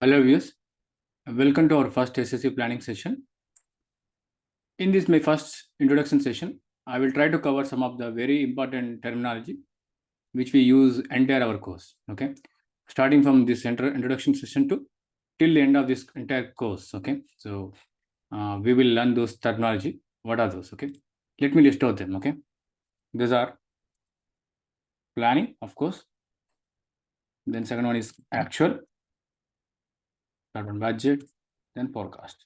Hello viewers, welcome to our first SAC planning session. In this my first introduction session, I will try to cover some of the very important terminology which we use entire our course. Okay, starting from this introduction session to till the end of this entire course. Okay, so we will learn those terminology. What are those? Okay, let me list out them. Okay, these are planning, of course. Then second one is actual. Third one budget. Then forecast.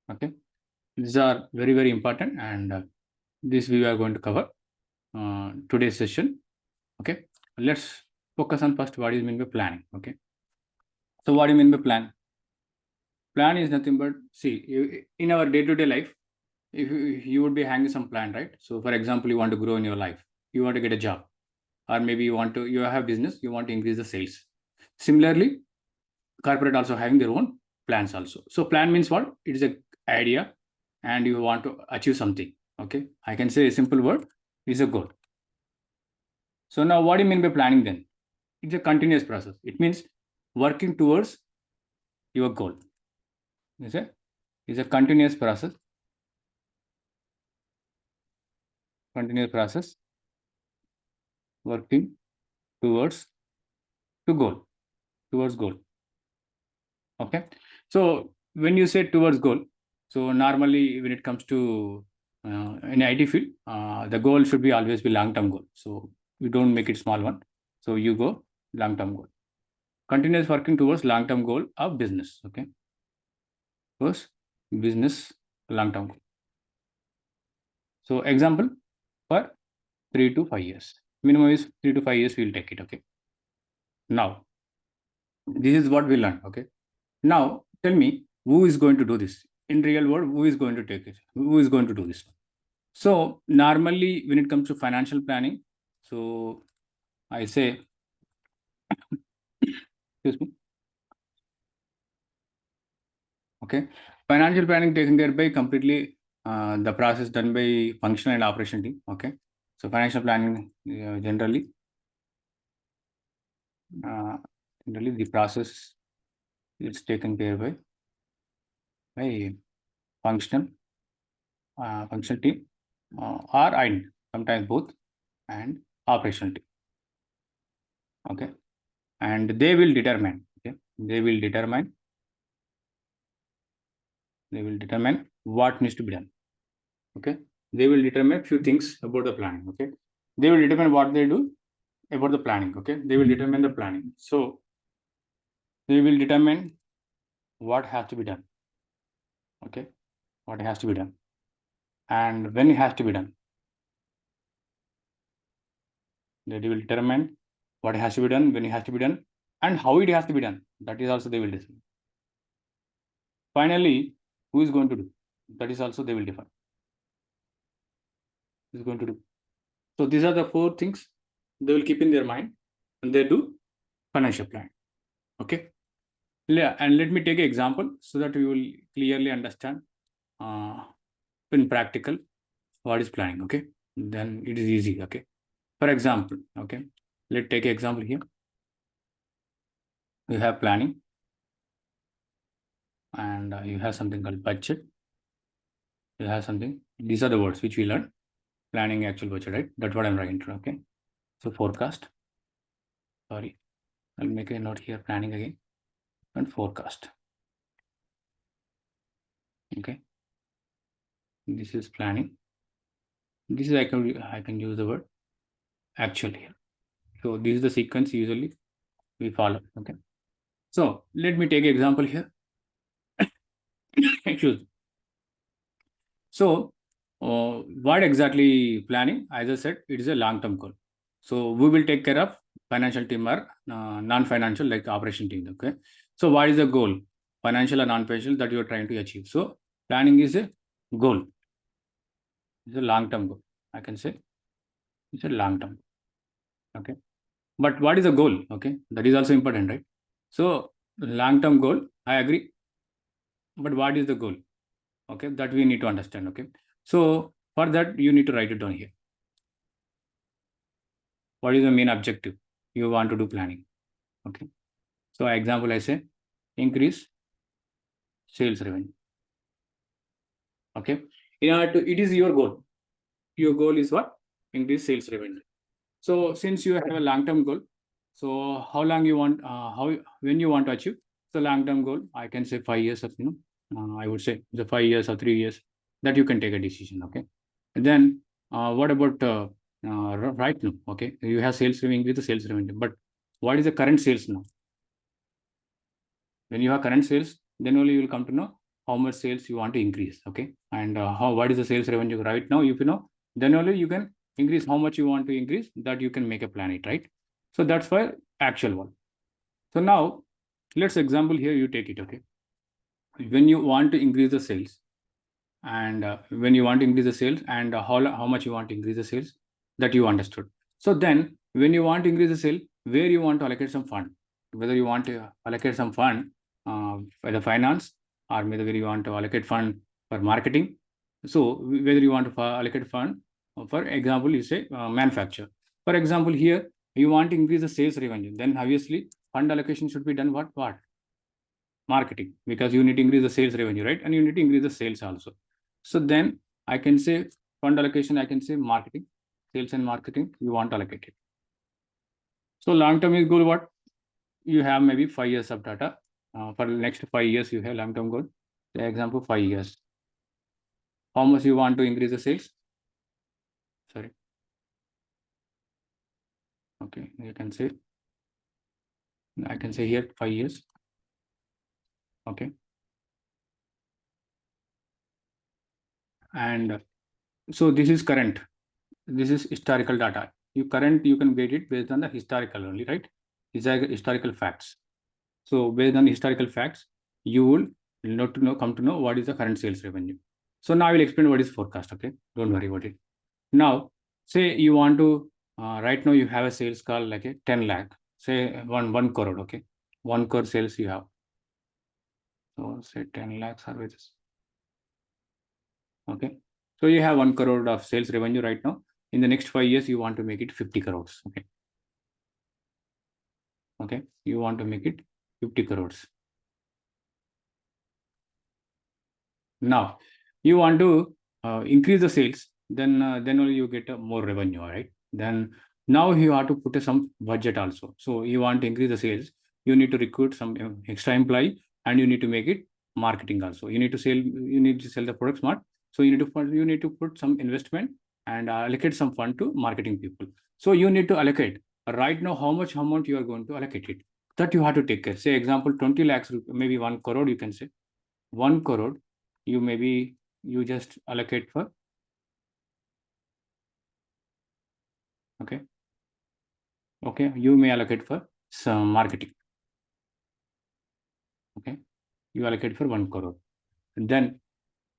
Okay. These are very important, and this we are going to cover today's session. Okay, let's focus on first what is mean by planning. Okay, so what do you mean by plan? Plan is nothing but in our day-to-day life, if you would be having some plan, right? So for example, you want to grow in your life, you want to get a job, or maybe you have business, you want to increase the sales. Similarly, corporate also having their own plans also. So plan means what? It is a idea and you want to achieve something. Okay, I can say a simple word is a goal. So now what do you mean by planning then? It's a continuous process. It means working towards your goal. Is a continuous process. Continuous process working towards goal. Towards goal. Okay. So when you say towards goal, so normally when it comes to in IT field, the goal should be always be long-term goal. So you don't make it small one. So you go long-term goal. Continuous working towards long-term goal of business. Okay. Towards business long-term goal. So example for 3 to 5 years. Minimum is 3 to 5 years. We'll take it. Okay. Now, this is what we learned. Okay. Now, tell me who is going to do this in real world? Who is going to take it? Who is going to do this? So normally, when it comes to financial planning, so I say, excuse me. Okay, financial planning taken care by completely the process done by functional and operation team. Okay, so financial planning generally the process is taken care by functional team or and sometimes both and operational team. Okay, and they will determine. Okay, they will determine what needs to be done. Okay, they will determine few things about the planning. Okay, they will determine what they do about the planning. Okay, they will determine the planning. So they will determine what has to be done. Okay, what has to be done and when it has to be done. They will determine what has to be done, when it has to be done, and how it has to be done. That is also they will decide. Finally, who is going to do? That is also they will define. Who is going to do? So these are the 4 things they will keep in their mind and they do financial plan. Okay. Yeah, and let me take an example so that we will clearly understand in practical what is planning. Okay, then it is easy. Okay, for example, okay, let's take an example here. You have planning and you have something called budget. You have something, these are the words which we learned: planning, actual, budget, right? That's what I'm writing to. Okay, so forecast, sorry, I'll make a note here: planning again and forecast. Okay, this is planning. This is I can use the word actual here. So this is the sequence usually we follow. Okay, so let me take an example here. Excuse me. So what exactly planning? As I said, it is a long-term goal. So we will take care of financial team or non-financial like operation team. Okay, so what is the goal, financial or non-financial, that you are trying to achieve? So planning is a goal. It's a long-term goal. I can say it's a long-term. Okay, but what is the goal? Okay, that is also important, right? So long-term goal, I agree, but what is the goal? Okay, that we need to understand. Okay, so for that you need to write it down here. What is the main objective you want to do planning? Okay, so example I say increase sales revenue. Okay. In order to, it is your goal. Your goal is what? Increase sales revenue. So since you have a long-term goal, so how long you want, when you want to achieve the long-term goal, I can say 5 years of, I would say the 5 years or 3 years that you can take a decision. Okay. And then what about right now? Okay. You have sales revenue with the sales revenue, but what is the current sales now? When you have current sales, then only you will come to know how much sales you want to increase. Okay. And what is the sales revenue right now? If you know, then only you can increase how much you want to increase, that you can make a plan it, right? So that's for actual one. So now let's example here, you take it. Okay. When you want to increase the sales, and when you want to increase the sales, and how much you want to increase the sales, that you understood. So then when you want to increase the sale, where you want to allocate some fund, whether you want to allocate some fund for the finance, or whether you want to allocate fund for marketing. So whether you want to allocate fund, for example, you say manufacture. For example, here you want to increase the sales revenue, then obviously fund allocation should be done what? Marketing, because you need to increase the sales revenue, right? And you need to increase the sales also. So then I can say fund allocation, I can say marketing, sales and marketing, you want to allocate it. So long-term is goal what? You have maybe 5 years of data. For the next 5 years, you have long-term goal. For example, 5 years. How much you want to increase the sales? Sorry. Okay, you can say, I can say here 5 years. Okay. And so this is current. This is historical data. You can get it based on the historical only, right? These are historical facts. So based on historical facts, you will not to know, come to know what is the current sales revenue. So now I will explain what is forecast. Okay, don't worry about it. Now, say you want to right now you have a sales call like a 10 lakh, say one crore. Okay, 1 crore sales you have. So say 10 lakhs are with this. Okay, so you have 1 crore of sales revenue right now. In the next 5 years, you want to make it 50 crores. Okay. Okay. You want to make it 50 crores. Now, you want to increase the sales, then only you get more revenue, right? Then now you have to put some budget also. So you want to increase the sales, you need to recruit some extra employee, and you need to make it marketing also. You need to sell the product smart. So you need to put some investment and allocate some fund to marketing people. So you need to allocate right now how much amount you are going to allocate it. That you have to take care. Say example 20 lakhs, maybe 1 crore, you can say 1 crore. You just allocate for, okay, you may allocate for some marketing. Okay, you allocate for 1 crore. And then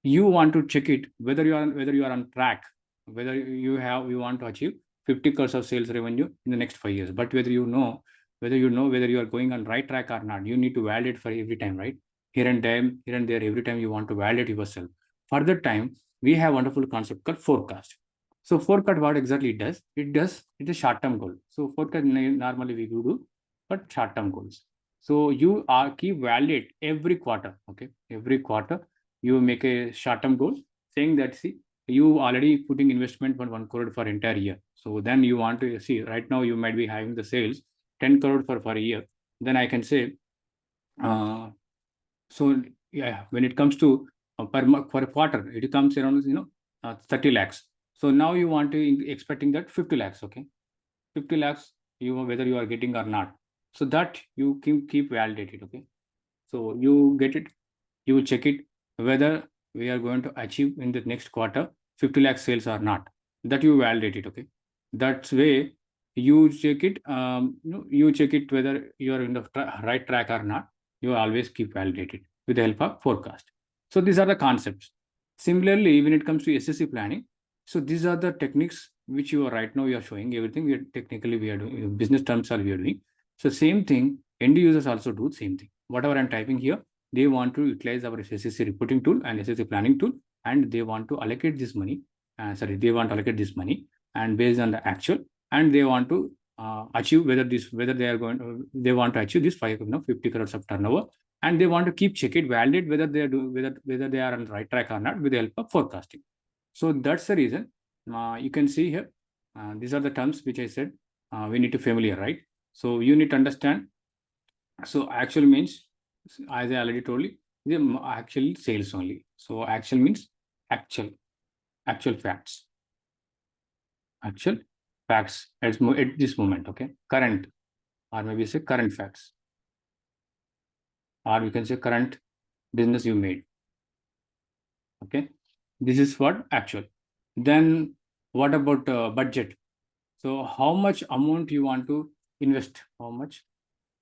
you want to check it whether you are on track, whether you want to achieve 50 crores of sales revenue in the next 5 years. But whether you know whether you are going on right track or not, you need to validate for every time, right? Here and there, every time you want to validate yourself. For that time, we have wonderful concept called forecast. So forecast, what exactly it does? It is short-term goal. So forecast normally we do, but short-term goals. So you are keep validate every quarter. Okay, every quarter you make a short-term goal saying that, see, you already putting investment for 1 crore for entire year. So then you want to see right now you might be having the sales 10 crore for a year. Then I can say, so yeah, when it comes to for a quarter, it comes around 30 lakhs. So now you want to expecting that 50 lakhs. Okay, 50 lakhs, whether you are getting or not. So that you keep validated. Okay, so you get it, you check it whether we are going to achieve in the next quarter 50 lakh sales or not. That you validate it. Okay, that's way you check it. You check it whether you are in the right track or not. You always keep validated with the help of forecast. So these are the concepts. Similarly, when it comes to SSC planning, so these are the techniques which you are right now you are showing everything. We are doing business terms are we are doing. So same thing, end users also do same thing. Whatever I'm typing here, they want to utilize our SSC reporting tool and SSC planning tool, and they want to allocate this money. They want to allocate this money, and based on the actual, and they want to achieve whether they want to achieve this 50 crores of turnover and they want to keep check it, validate whether they are whether they are on the right track or not with the help of forecasting. So that's the reason. You can see here, these are the terms which I said we need to familiar, right? So you need to understand. So actual means, as I already told you, the actual sales only. So actual means actual, actual facts, actual facts at this moment. Okay, current, or maybe say current facts, or we can say current business you made. Okay, this is what actual. Then what about budget? So how much amount you want to invest? How much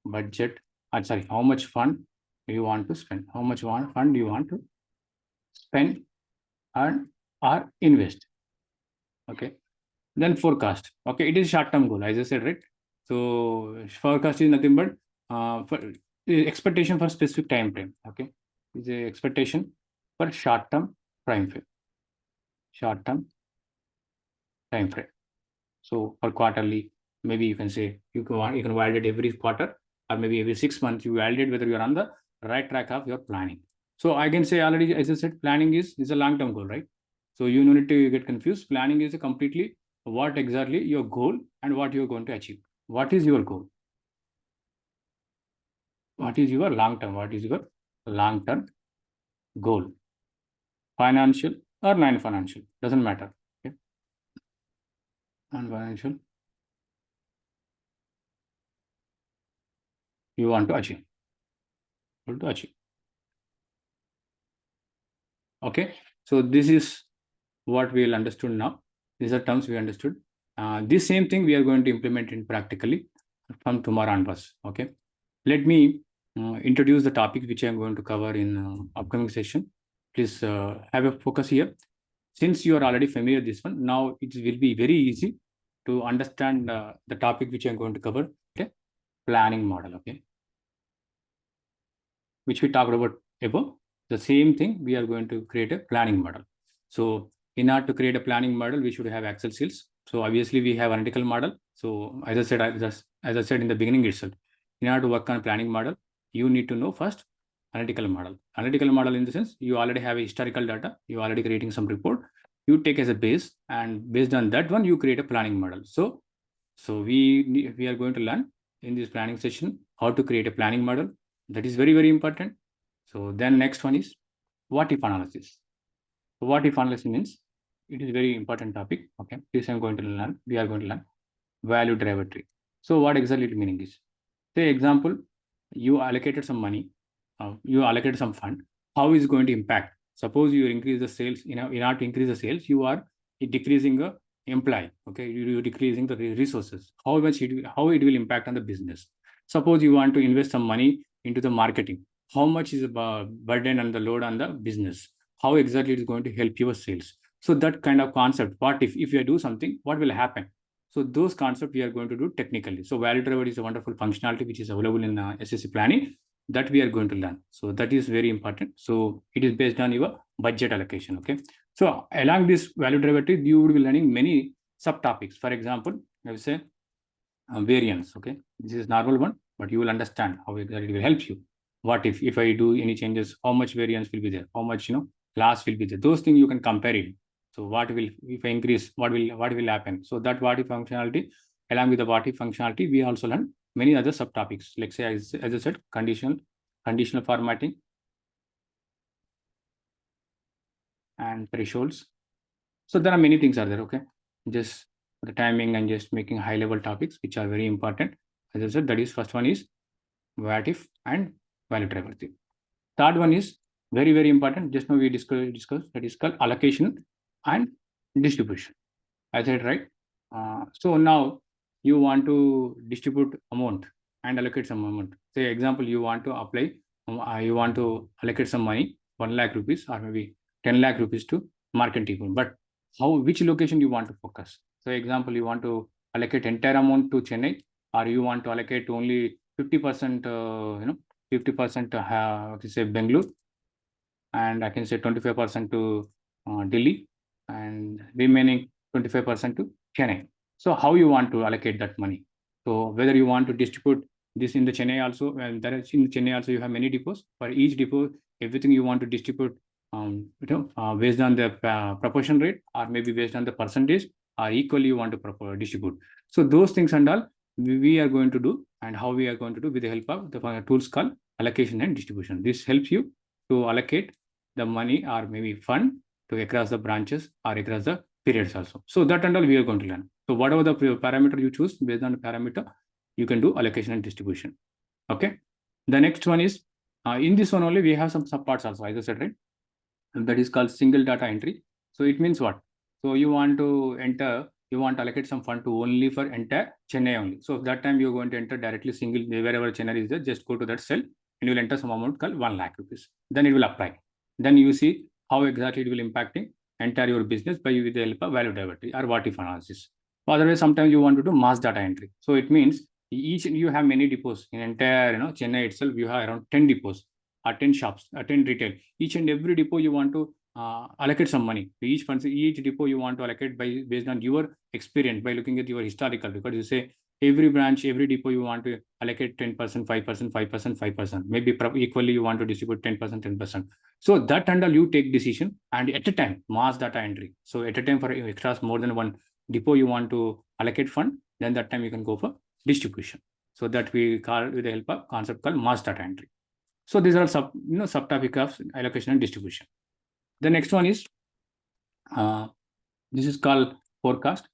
budget? Sorry, how much fund you want to spend? How much fund you want to spend and or invest? Okay. Then forecast. Okay, it is short-term goal, as I said, right? So forecast is nothing but for expectation for specific time frame. Okay, is a expectation for short-term time frame. Short-term time frame. So for quarterly, maybe you can say you can validate every quarter, or maybe every 6 months you validate whether you're on the right track of your planning. So I can say already, as I said, planning is a long-term goal, right? So you don't need to get confused. Planning is a completely what exactly your goal and what you're going to achieve. What is your goal? What is your long-term? What is your long-term goal? Financial or non-financial, doesn't matter. Okay, non-financial you want to achieve. Want to achieve. Okay, so this is what we will understood now. These are terms we understood. This same thing we are going to implement in practically from tomorrow onwards. Okay, let me introduce the topic which I am going to cover in upcoming session. Please have a focus here. Since you are already familiar with this one, now it will be very easy to understand the topic which I am going to cover. Okay, planning model. Okay, which we talked about above. The same thing, we are going to create a planning model. So in order to create a planning model, we should have Excel sheets. So obviously we have analytical model. So as I said in the beginning itself, in order to work on planning model, you need to know first analytical model. Analytical model in the sense, you already have a historical data, you already creating some report, you take as a base, and based on that one, you create a planning model. So we are going to learn in this planning session how to create a planning model. That is very, very important. So then next one is what if analysis. So what if analysis means, it is very important topic. Okay, this I'm going to learn. We are going to learn value driver tree. So what exactly the meaning is? Say example, you allocated some money, you allocated some fund. How is it going to impact? Suppose you increase the sales. In order to increase the sales, you are decreasing the employee. Okay, you're decreasing the resources. How it will impact on the business? Suppose you want to invest some money into the marketing. How much is the burden and the load on the business? How exactly it is going to help your sales? So that kind of concept. What if you do something? What will happen? So those concepts we are going to do technically. So value driver is a wonderful functionality which is available in SAC planning that we are going to learn. So that is very important. So it is based on your budget allocation. Okay. So along this value driver tree, you would be learning many subtopics. For example, I will say variance. Okay. This is normal one, but you will understand how exactly it will help you. What if I do any changes, how much variance will be there? How much, loss will be there? Those things you can compare it. So what will, if I increase, what will happen? So that what if functionality, along with the what if functionality, we also learn many other subtopics. Like say, as I said, conditional formatting and thresholds. So there are many things are there. Okay, just the timing and just making high level topics which are very important. As I said, that is first one is what if and value driver thing. Third one is very, very important. Just now we discussed that is called allocation and distribution. I said right. So now you want to distribute amount and allocate some amount. Say example, you want to apply, you want to allocate some money, 1 lakh rupees or maybe 10 lakh rupees to marketing people. But which location you want to focus? So example, you want to allocate entire amount to Chennai, or you want to allocate only 50%, 50% say Bangalore, and I can say 25% to Delhi, and remaining 25% to Chennai. So how you want to allocate that money? So whether you want to distribute This in the Chennai also, and there is in Chennai also you have many depots. For each depot, everything you want to distribute, based on the proportion rate, or maybe based on the percentage, or equally you want to distribute. So those things and all we are going to do, and how we are going to do with the help of the tools called allocation and distribution. This helps you to allocate the money or maybe fund to across the branches or across the periods also. So that and all we are going to learn. So whatever the parameter you choose, based on the parameter, you can do allocation and distribution. Okay. The next one is, in this one only we have some subparts also, as I said, right? And that is called single data entry. So it means what? So you want to allocate some fund to only for entire Chennai only. So that time you're going to enter directly single, wherever Chennai is there, just go to that cell and you will enter some amount called 1 lakh rupees. Then it will apply. Then you see how exactly it will impacting entire your business by with the help of value diversity or what if analysis. Otherwise, sometimes you want to do mass data entry. So it means each you have many depots in entire Chennai itself. You have around 10 depots or 10 shops or 10 retail. Each and every depot you want to allocate some money to each depot you want to allocate based on your experience, by looking at your historical, because you say every branch, every depot you want to allocate 10%, 5%, 5%, 5%. Maybe equally you want to distribute 10%, 10%. So that handle you take decision, and at a time mass data entry. So at a time for extras more than one depot you want to allocate fund, then that time you can go for distribution. So that we call with the help of concept called mass data entry. So these are subtopic of allocation and distribution. The next one is, this is called forecast.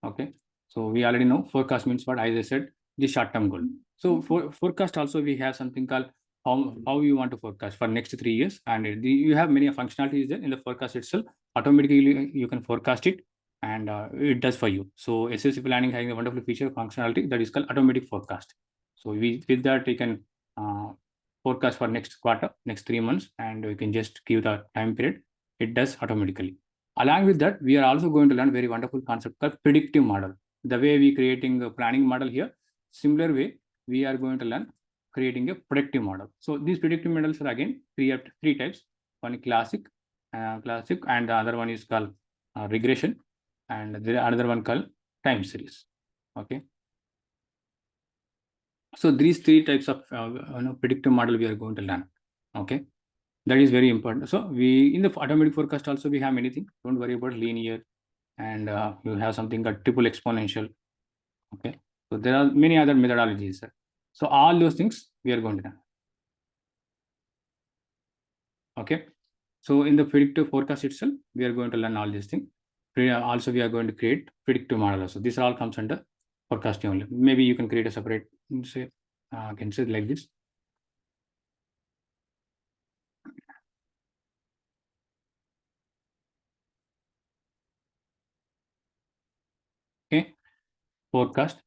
Okay. So we already know forecast means what, as I said, the short-term goal. So for forecast also we have something called how you want to forecast for next 3 years, and you have many functionalities there in the forecast itself. Automatically you can forecast it, and it does for you. So SAC planning having a wonderful feature functionality that is called automatic forecast. So with that you can forecast for next quarter, next 3 months, and we can just give the time period. It does automatically. Along with that, we are also going to learn very wonderful concept called predictive model. The way we creating a planning model here, similar way we are going to learn creating a predictive model. So these predictive models are again three types. One is classic, and the other one is called regression, and the other one called time series. Okay. So these three types of predictive model we are going to learn. Okay. That is very important. So we in the automatic forecast also we have many things. Don't worry about linear, and you have something called triple exponential. Okay. So there are many other methodologies. So all those things we are going to learn. Okay. So in the predictive forecast itself, we are going to learn all these things. Also, we are going to create predictive model. So this all comes under forecasting only. Maybe you can create a separate, say, can say like this. Okay. Forecast.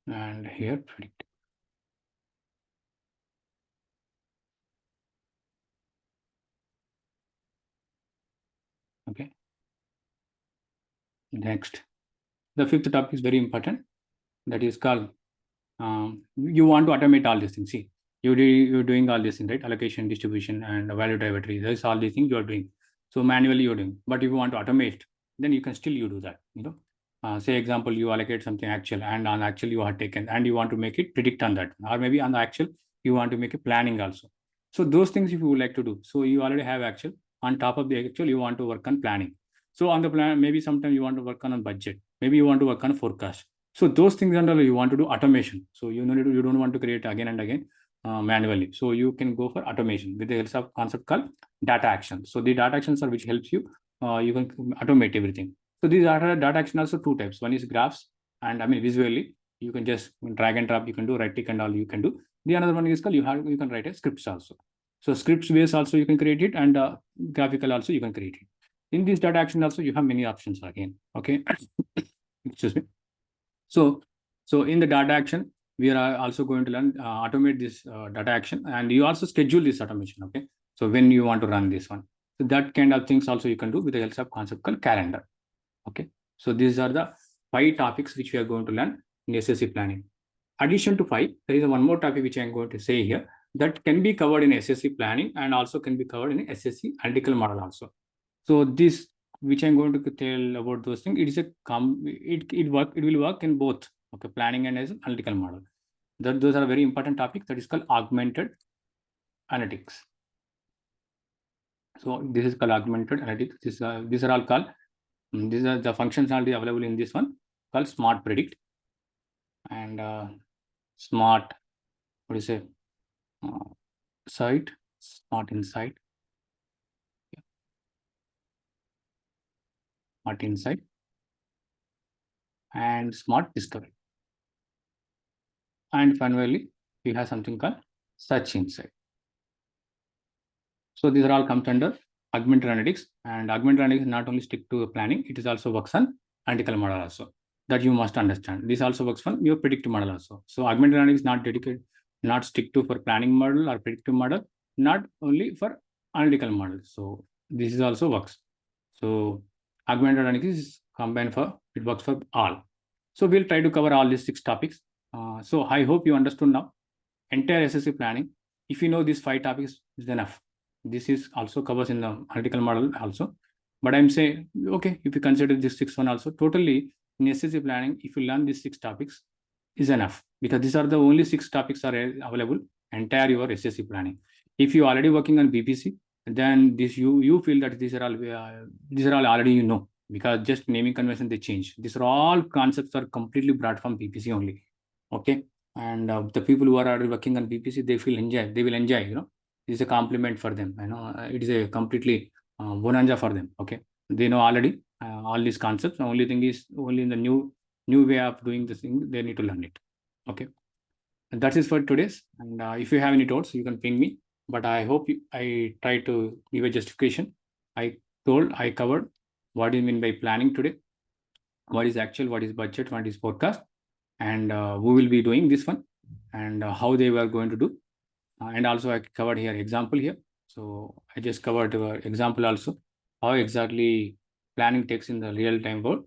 And here predict. Okay. Next, the fifth topic is very important. That is called, you want to automate all these things. See, you're doing all these things, right? Allocation, distribution, and value delivery. There's all these things you are doing. So manually you're doing. But if you want to automate, then you can still you do that. Say example, you allocate something actual, and on actual you are taken, and you want to make it predict on that, or maybe on the actual you want to make a planning also. So those things if you would like to do, so you already have actual. On top of the actual, you want to work on planning. So on the plan, maybe sometimes you want to work on a budget. Maybe you want to work on a forecast. So those things under you want to do automation. So you don't want to create again and again manually. So you can go for automation with the help of concept called data actions. So the data actions are which helps you. You can automate everything. So these data action also two types. One is graphs, and visually you can just drag and drop. You can do right click and all you can do. The another one is called you can write a scripts also. So scripts based also you can create it, and graphical also you can create it. In this data action also you have many options again. Okay. Excuse me. So in the data action, we are also going to learn automate this data action, and you also schedule this automation. Okay. So when you want to run this one, so that kind of things also you can do with the help of concept called calendar. Okay. So these are the 5 topics which we are going to learn in SSC planning. Addition to 5, there is one more topic which I am going to say here that can be covered in SSC planning and also can be covered in SSC analytical model also. So this which I'm going to tell about those things. It is it will work in both, okay, planning and as an analytical model. Those are very important topics. That is called augmented analytics. So this is called augmented analytics. These are all called, these are the functionality available in this one called smart predict and smart, what do you say, site, smart insight, smart insight, and smart discovery. And finally, we have something called search insight. So these are all comes under augmented analytics, and augmented analytics not only stick to planning, it is also works on analytical model also. That you must understand. This also works for your predictive model also. So augmented analytics not dedicated, not stick to for planning model or predictive model, not only for analytical model. So this is also works. So augmented analytics is combined for, it works for all. So we'll try to cover all these 6 topics. So I hope you understood now entire SSC planning. If you know these 5 topics is enough. This is also covers in the analytical model also. But I'm saying, okay, if you consider this 6th one also, totally in SSC planning, if you learn these 6 topics is enough, because these are the only 6 topics are available entire your SSC planning. If you already working on BPC, then this you feel that these are all already you know, because just naming convention they change. These are all concepts are completely brought from BPC only. Okay, and the people who are already working on BPC, they will enjoy, you know. It's a compliment for them, you know. It is a completely bonanza for them. Okay, they know already all these concepts. The only thing is, only in the new way of doing this thing, they need to learn it. Okay, and that is for today's. And if you have any doubts, you can ping me. But I hope I try to give a justification. I covered what do you mean by planning today, what is actual, what is budget, what is forecast, and who will be doing this one, and how they were going to do. And also I covered here example here. So I just covered example also, how exactly planning takes in the real time world,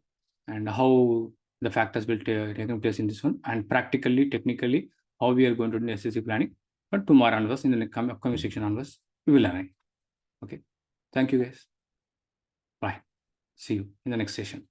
and how the factors will take place in this one, and practically, technically, how we are going to do SSC planning. But tomorrow onwards, in the upcoming section onwards, we will learn. Okay. Thank you guys. Bye. See you in the next session.